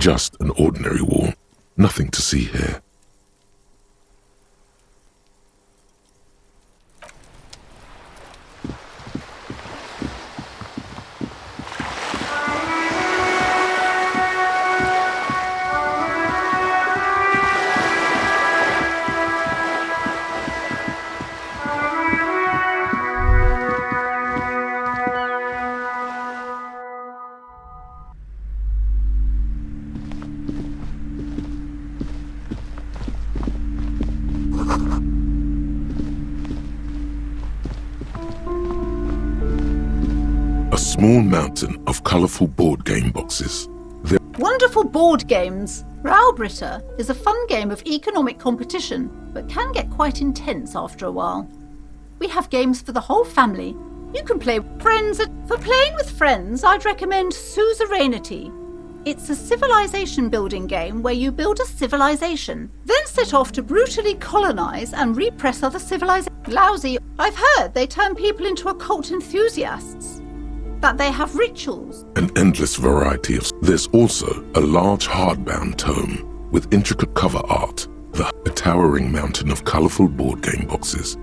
Just an ordinary wall. Nothing to see here. A small mountain of colourful board game boxes. Wonderful board games. Raubritter is a fun game of economic competition, but can get quite intense after a while. We have games for the whole family. You can play with friends. For playing with friends, I'd recommend Suzerainty. It's a civilization building game where you build a civilization, then set off to brutally colonize and repress other civilizations. Lousy. I've heard they turn people into occult enthusiasts. That they have rituals. An endless variety of... There's also a large hardbound tome with intricate cover art. A towering mountain of colourful board game boxes.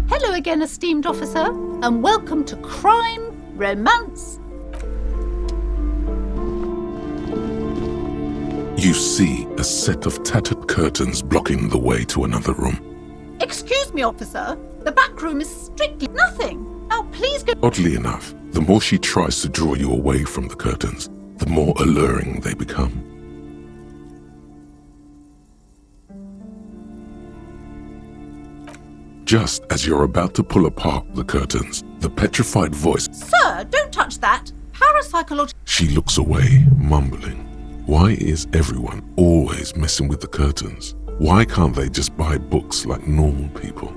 Hello again, esteemed officer, and welcome to Crime, Romance. You see a set of tattered curtains blocking the way to another room. Excuse me, officer. The back room is strictly nothing. Now please go... Oddly enough, the more she tries to draw you away from the curtains, the more alluring they become. Just as you're about to pull apart the curtains, the petrified voice... Sir, don't touch that. Parapsychology... She looks away, mumbling. Why is everyone always messing with the curtains? Why can't they just buy books like normal people?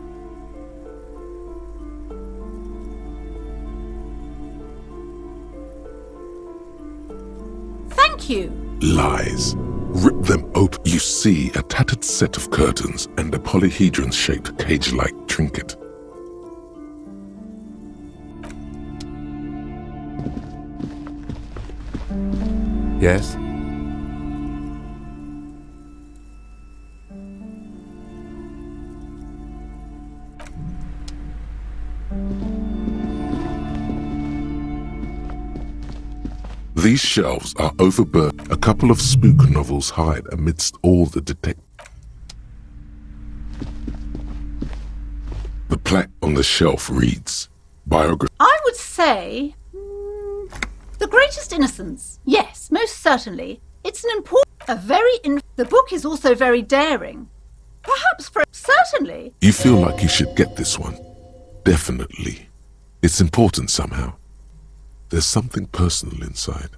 Thank you. Lies. Rip them open. You see a tattered set of curtains and a polyhedron-shaped cage-like trinket. Yes? These shelves are overburdened. A couple of spook novels hide amidst all the The plaque on the shelf reads, Biography. I would say... The Greatest Innocence. Yes, most certainly. It's an important... The book is also very daring. Perhaps for... Certainly. You feel like you should get this one. Definitely. It's important somehow. There's something personal inside.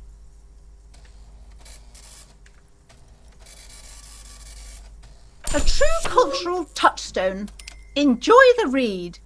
A true cultural touchstone. Enjoy the read.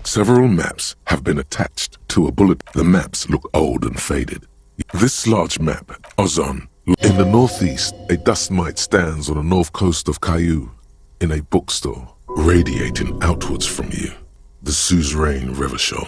Several maps have been attached to a bullet. The maps look old and faded. This large map, Ozon. In the northeast, a dust mite stands on the north coast of Caillou, in a bookstore, radiating outwards from you. The Suzerain River shore,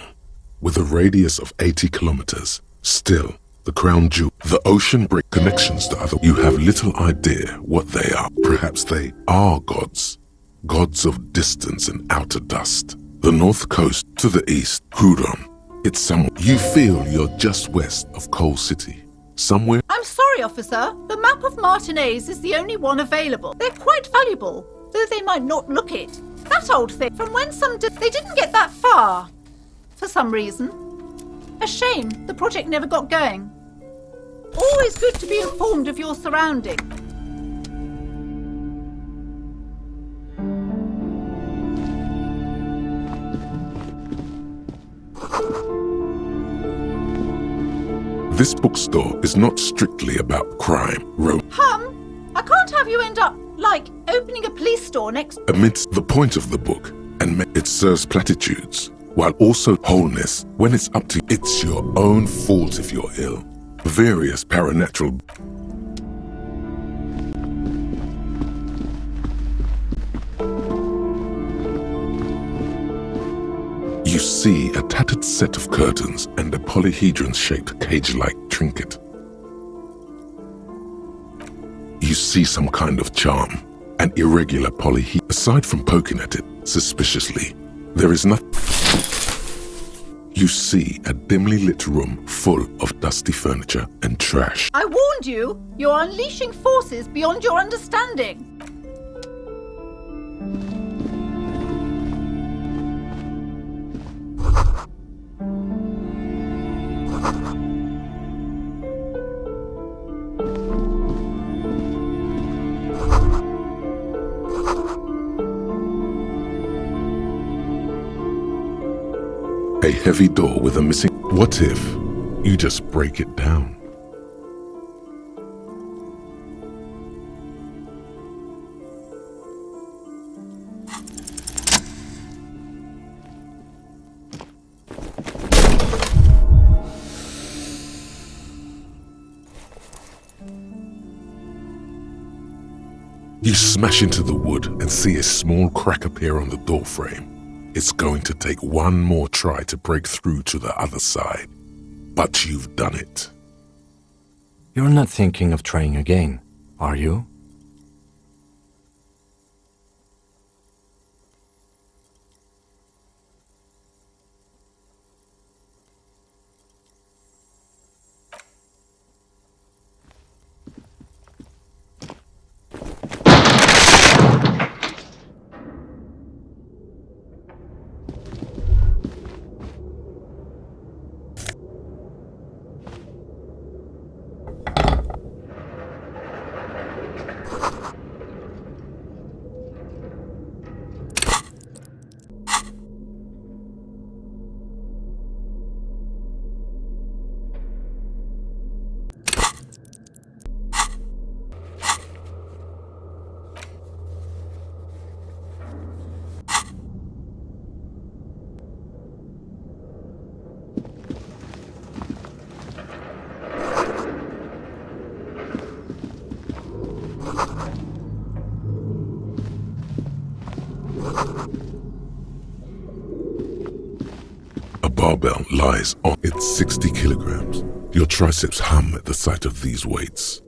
with a radius of 80 kilometers. Still, the crown jewel, the ocean break connections to other. You have little idea what they are. Perhaps they are gods. Gods of distance and outer dust. The north coast to the east, Hudon. It's somewhere. You feel you're just west of Coal City. Somewhere. I'm sorry, officer. The map of Martinez is the only one available. They're quite valuable, though they might not look it. That old thing, from when they didn't get that far. For some reason. A shame the project never got going. Always good to be informed of your surroundings. This bookstore is not strictly about crime. I can't have you end up, like, opening a police store next... Amidst the point of the book, and it serves platitudes. while also wholeness when it's up to you. It's your own fault if you're ill. Various paranatural. You see a tattered set of curtains and a polyhedron-shaped cage-like trinket. You see some kind of charm, an irregular polyhedron. Aside from poking at it suspiciously, there is nothing. You see a dimly lit room full of dusty furniture and trash. I warned you! You're unleashing forces beyond your understanding! A heavy door with a missing. What if you just break it down? You smash into the wood and see a small crack appear on the door frame. It's going to take one more try to break through to the other side. But you've done it. You're not thinking of trying again, are you? A barbell lies on its 60 kilograms. Your triceps hum at the sight of these weights.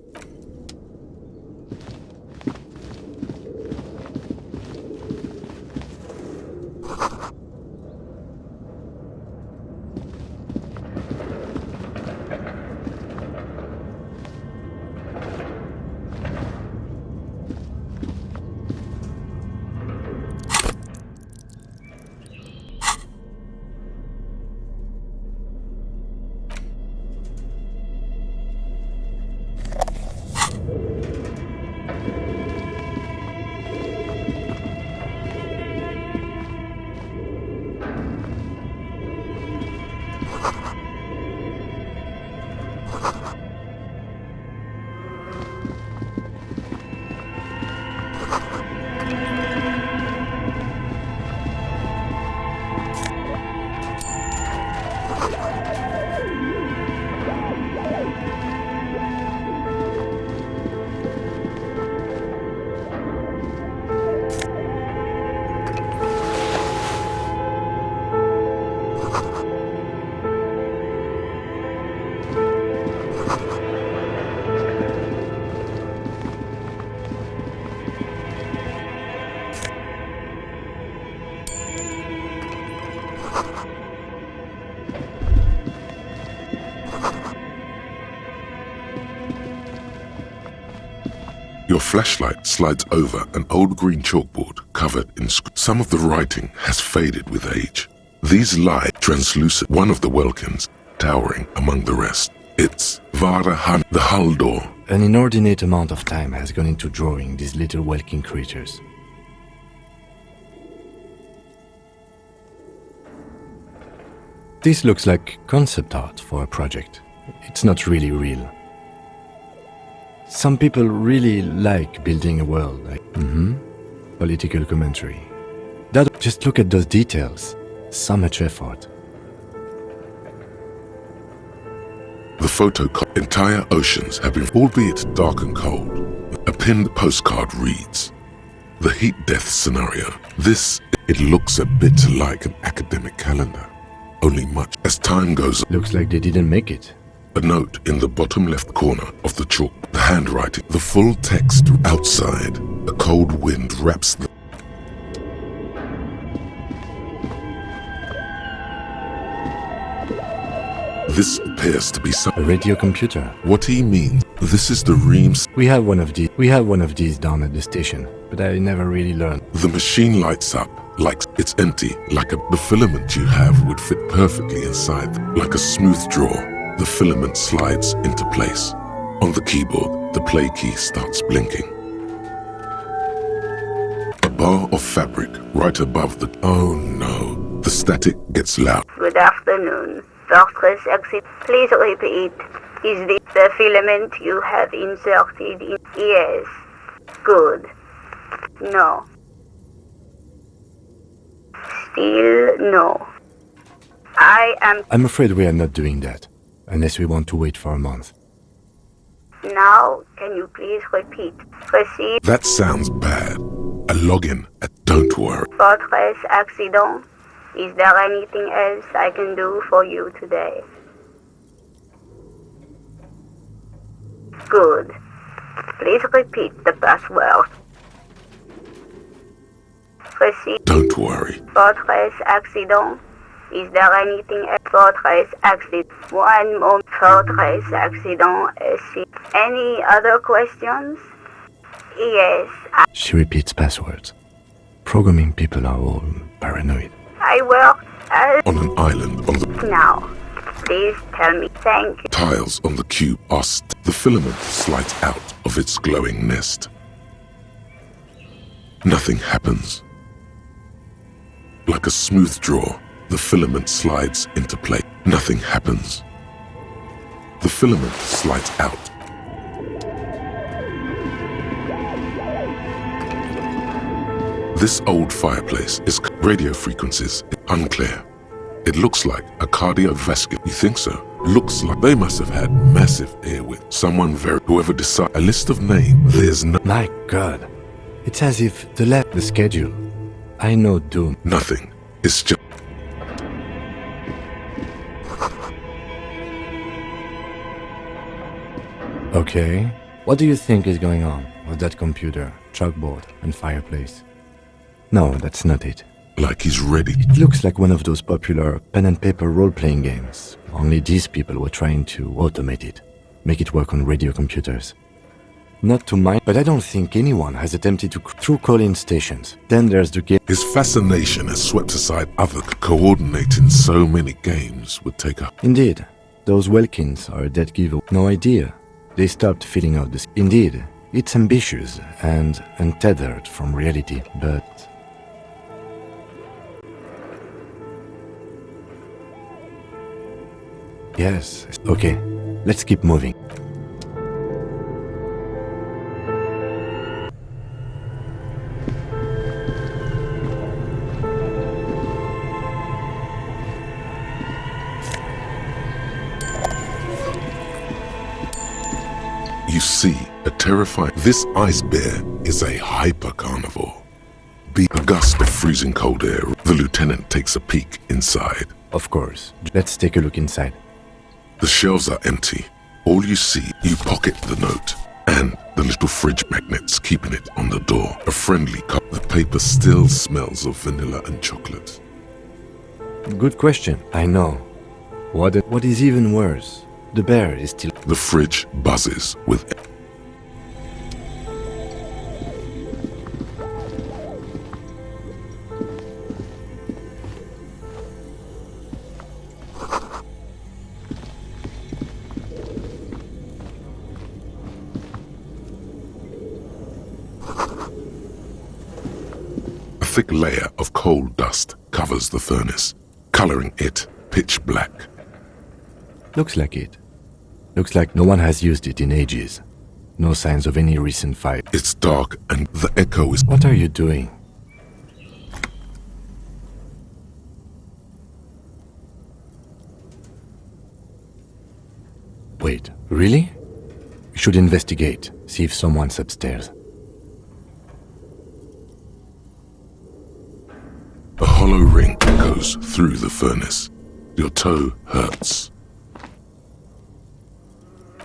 Your flashlight slides over an old green chalkboard covered in some of the writing has faded with age. These lie translucent, one of the welkins towering among the rest. It's Varahan, the hull door. An inordinate amount of time has gone into drawing these little welking creatures. This looks like concept art for a project. It's not really real. Some people really like building a world, like political commentary. Just look at those details. So much effort. The entire oceans have been, albeit dark and cold. A pinned postcard reads, "The heat death scenario. It looks a bit like an academic calendar. Only much as time goes on." Looks like they didn't make it. A note in the bottom left corner of the chalk, the handwriting, the full text outside. A cold wind wraps the This appears to be A radio computer. what he means. This is the Reams. We have one of these down at the station, but I never really learned. The machine lights up like it's empty, the filament you have would fit perfectly inside. Like a smooth draw, the filament slides into place. On the keyboard, the play key starts blinking. A bar of fabric right above the... Oh no, the static gets loud. Good afternoon. Fortress exit. Please repeat. Is this the filament you have inserted in? Yes. Good. No. Still no. I'm afraid we are not doing that, unless we want to wait for a month. Now, can you please repeat? Proceed. That sounds bad. A login. Don't worry. Fortress accident. Is there anything else I can do for you today? Good. Please repeat the password. Proceed. Don't worry. Fortress accident. Is there anything else? Fortress accident. One moment. Fortress accident. Any other questions? Yes. She repeats passwords. Programming people are all paranoid. I work as... On an island on the... Now, please tell me. Thank you. Tiles on the cube are the filament slides out of its glowing nest. Nothing happens. Like a smooth draw, the filament slides into place. Nothing happens. The filament slides out. This old fireplace is radio frequencies unclear. It looks like a cardiovascular. You think so? Looks like they must have had massive airwidth. Whoever decided a list of names. There's no... My God. It's as if the schedule. I know Doom. Nothing. It's just... Okay. What do you think is going on with that computer, chalkboard, and fireplace? No, that's not it. Like he's ready. It looks like one of those popular pen and paper role-playing games. Only these people were trying to automate it, make it work on radio computers. Not to mine, but I don't think anyone has attempted to through call-in stations. Then there's the game. His fascination has swept aside other coordinating so many games would take up. Indeed, those Welkins are a dead giveaway. No idea. They stopped filling out this. Indeed, it's ambitious and untethered from reality, but... Yes, okay, let's keep moving. You see, a terrifying... This ice bear is a hyper-carnivore. A gust of freezing cold air. The lieutenant takes a peek inside. Of course. Let's take a look inside. The shelves are empty. All you see, you pocket the note and the little fridge magnets keeping it on the door. A friendly cup. The paper still smells of vanilla and chocolate. Good question. I know. What is even worse? The bear is still... The fridge buzzes with... A thick layer of coal dust covers the furnace, coloring it pitch black. Looks like it. Looks like no one has used it in ages. No signs of any recent fire. It's dark and the echo is... What are you doing? Wait, really? We should investigate, see if someone's upstairs. A hollow ring goes through the furnace. Your toe hurts.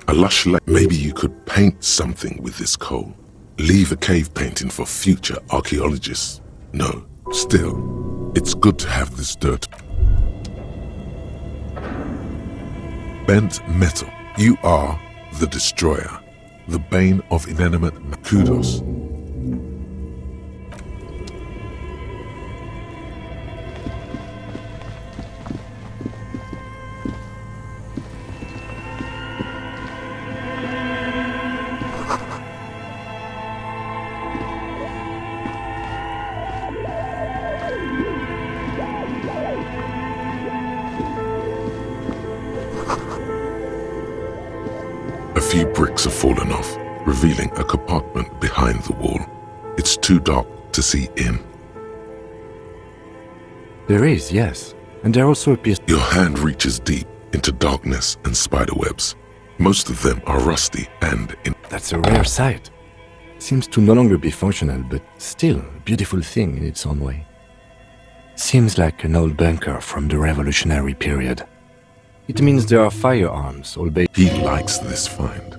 A lush lake. Maybe you could paint something with this coal. Leave a cave painting for future archaeologists. No, still, it's good to have this dirt. Bent metal. You are the destroyer. The bane of inanimate kudos. A few bricks have fallen off, revealing a compartment behind the wall. It's too dark to see in. There is, yes. And there also appears... Your hand reaches deep into darkness and spiderwebs. Most of them are rusty and That's a rare sight. Seems to no longer be functional, but still a beautiful thing in its own way. Seems like an old bunker from the revolutionary period. It means there are firearms, albeit... He likes this find.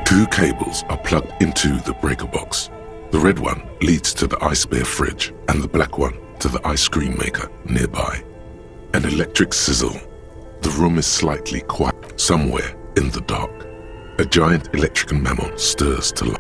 Two cables are plugged into the breaker box. The red one leads to the ice bear fridge and the black one to the ice cream maker nearby. An electric sizzle. The room is slightly quiet. Somewhere in the dark, a giant electrical mammal stirs to life.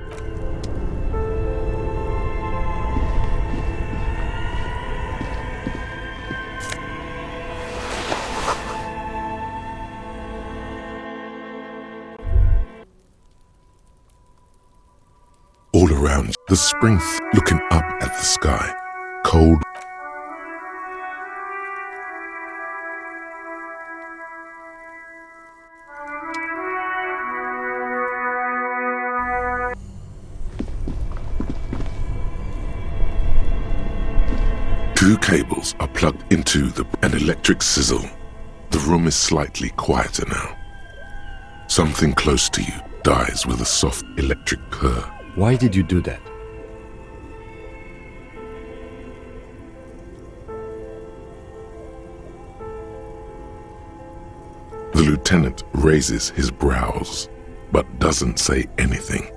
All around, the spring looking up at the sky, cold. Two cables are plugged into an electric sizzle. The room is slightly quieter now. Something close to you dies with a soft electric purr. Why did you do that? The lieutenant raises his brows, but doesn't say anything.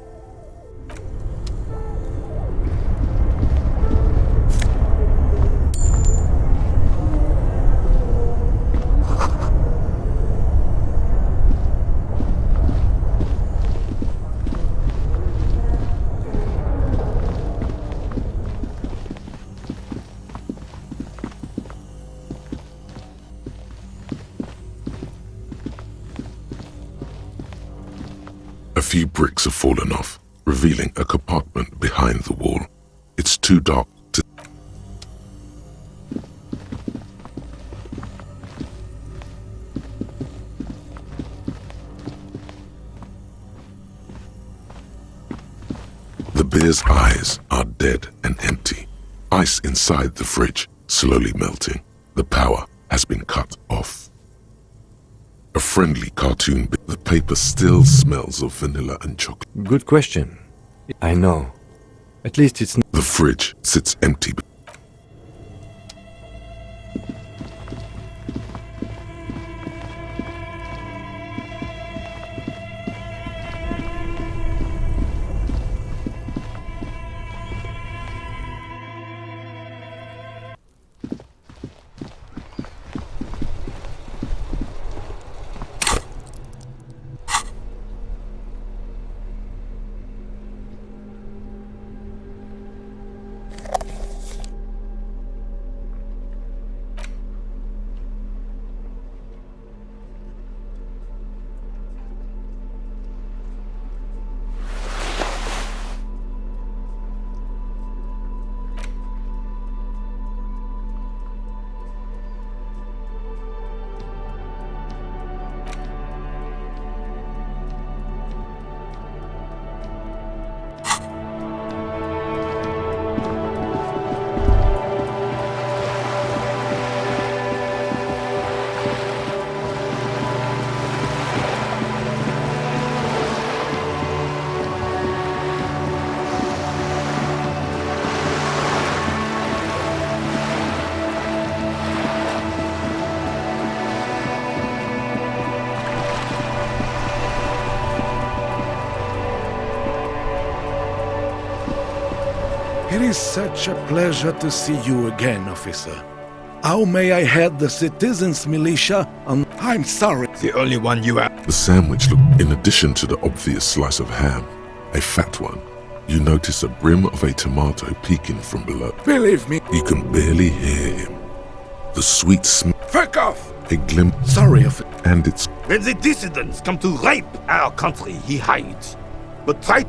A few bricks have fallen off, revealing a compartment behind the wall. It's too dark to... The bear's eyes are dead and empty. Ice inside the fridge slowly melting. The power has been cut off. A friendly cartoon, but the paper still smells of vanilla and chocolate. Good question. I know. At least it's... The fridge sits empty. is such a pleasure to see you again, officer. How may I head the citizens' militia on... I'm sorry. The only one you have. The sandwich looked, in addition to the obvious slice of ham, a fat one. You notice a brim of a tomato peeking from below. Believe me. You can barely hear him. The sweet smell, Fuck off! a glimpse, Sorry, officer. and it's When the dissidents come to rape our country, he hides. But try...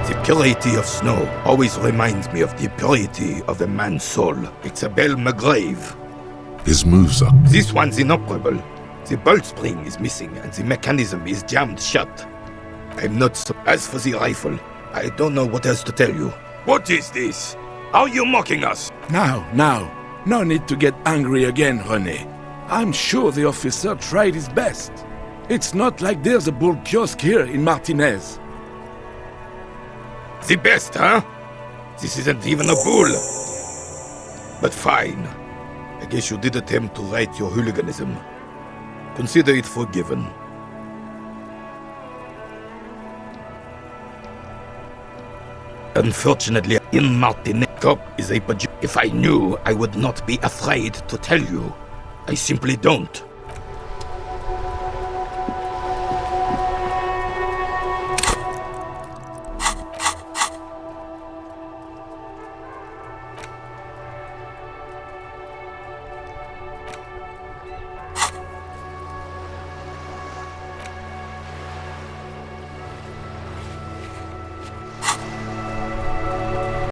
The purity of snow always reminds me of the purity of a man's soul. It's a bell McGrave. his moves are. This one's inoperable. The bolt spring is missing and the mechanism is jammed shut. I'm not so... As for the rifle, I don't know what else to tell you. What is this? Are you mocking us? Now. No need to get angry again, René. I'm sure the officer tried his best. It's not like there's a bull kiosk here in Martinez. The best, huh? This isn't even a bull. But fine. I guess you did attempt to right your hooliganism. Consider it forgiven. Unfortunately, in Martinez, cop is a... If I knew, I would not be afraid to tell you. I simply don't.